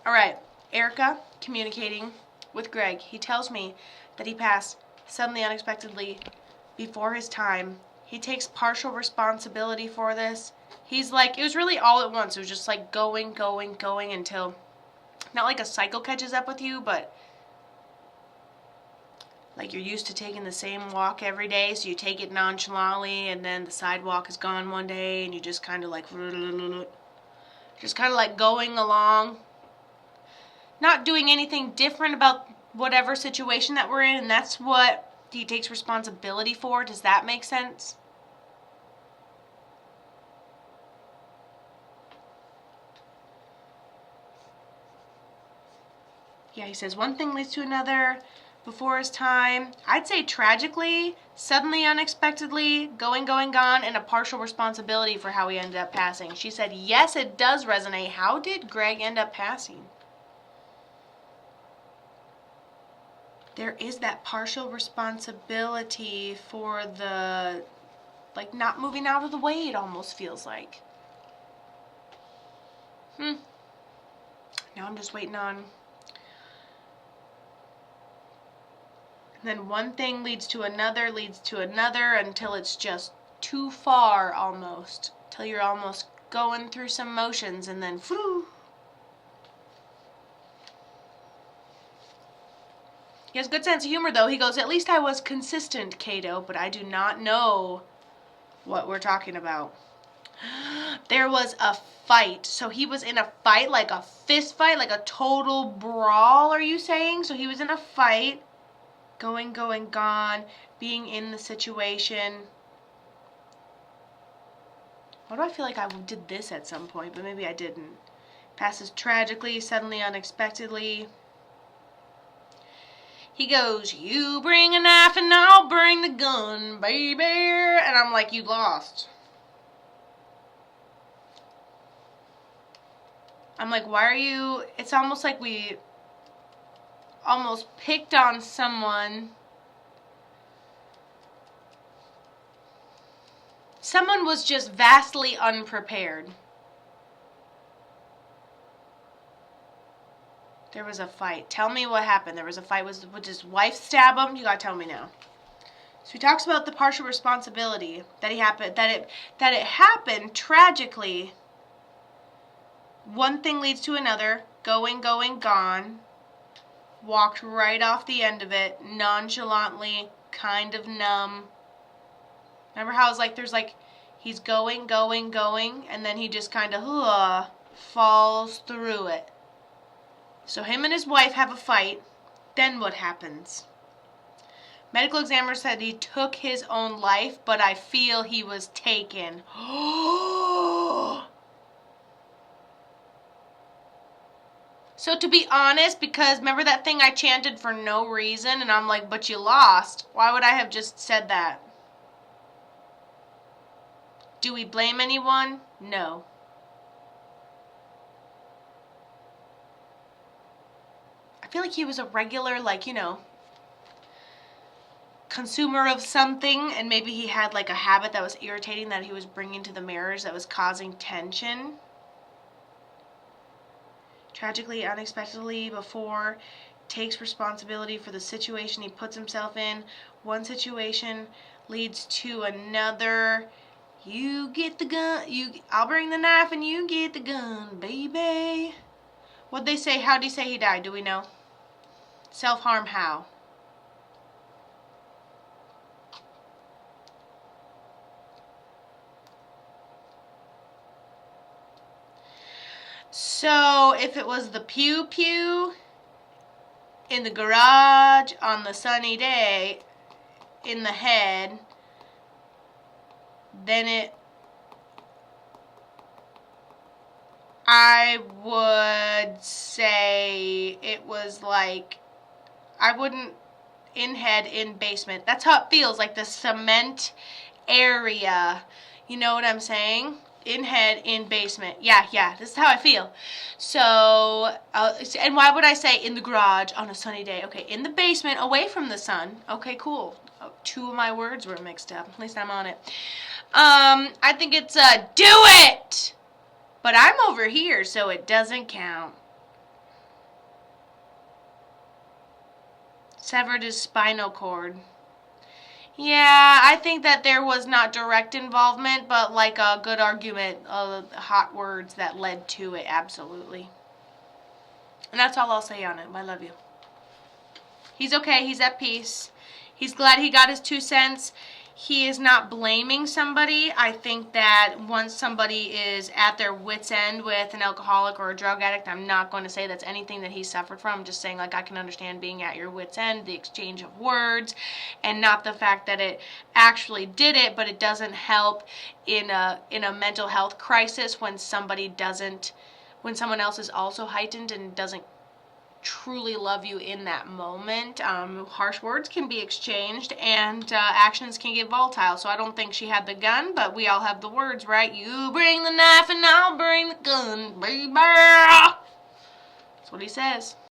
All right. Erica communicating with Greg. He tells me that he passed suddenly, unexpectedly, before his time. He takes partial responsibility for this. He's like, it was really all at once. It was just like going until, not like a cycle catches up with you, but like you're used to taking the same walk every day, so you take it nonchalantly, and then the sidewalk is gone one day, and you just kind of like going along, not doing anything different about whatever situation that we're in, and that's what he takes responsibility for. Does that make sense? Yeah, he says one thing leads to another before his time. I'd say tragically, suddenly, unexpectedly, gone, and a partial responsibility for how he ended up passing. She said, yes, it does resonate. How did Greg end up passing? There is that partial responsibility for the, like, not moving out of the way, it almost feels like. Now I'm just waiting on. And then one thing leads to another, until it's just too far almost. Till you're almost going through some motions and then whoo. He has a good sense of humor though. He goes, at least I was consistent, Kato, but I do not know what we're talking about. There was a fight. So he was in a fight, like a fist fight, like a total brawl, are you saying? So he was in a fight. Going, gone, being in the situation. Why do I feel like I did this at some point, but maybe I didn't? Passes tragically, suddenly, unexpectedly. He goes, you bring a knife and I'll bring the gun, baby. And I'm like, you lost. I'm like, why are you... It's almost like we almost picked on someone. Someone was just vastly unprepared. There was a fight. Tell me what happened. There was a fight. Would his wife stab him? You gotta tell me now. So he talks about the partial responsibility that it happened tragically. One thing leads to another. Going, gone. Walked right off the end of it, nonchalantly, kind of numb. Remember how it's like, there's like, he's going, and then he just kind of falls through it. So him and his wife have a fight. Then what happens? Medical examiner said he took his own life, but I feel he was taken. So to be honest, because remember that thing I chanted for no reason, and I'm like, but you lost. Why would I have just said that? Do we blame anyone? No. I feel like he was a regular, like, consumer of something, and maybe he had like a habit that was irritating that he was bringing to the mirrors that was causing tension. Tragically, unexpectedly, before, takes responsibility for the situation he puts himself in. One situation leads to another. You get the gun. I'll bring the knife and you get the gun, baby. What'd they say? How'd he say he died? Do we know? Self-harm how? So, if it was the pew-pew in the garage on the sunny day in the head, then I would say it was like, I wouldn't, in head, in basement. That's how it feels, like the cement area. You know what I'm saying? In head, in basement. Yeah, this is how I feel. So, and why would I say in the garage on a sunny day? Okay, in the basement, away from the sun. Okay, cool. Oh, 2 of my words were mixed up. At least I'm on it. I think it's do it! But I'm over here, so it doesn't count. severed his spinal cord. Yeah, I think that there was not direct involvement, but like a good argument, hot words that led to it, absolutely. And that's all I'll say on it. I love you. He's okay. He's at peace. He's glad he got his 2 cents. He is not blaming somebody. I think that once somebody is at their wit's end with an alcoholic or a drug addict, I'm not going to say that's anything that he suffered from. I'm just saying, like, I can understand being at your wit's end, the exchange of words, and not the fact that it actually did it, but it doesn't help in a mental health crisis when somebody doesn't, when someone else is also heightened and doesn't truly love you in that moment. Harsh words can be exchanged and actions can get volatile. So I don't think she had the gun, but we all have the words, right? You bring the knife and I'll bring the gun, baby. That's what he says.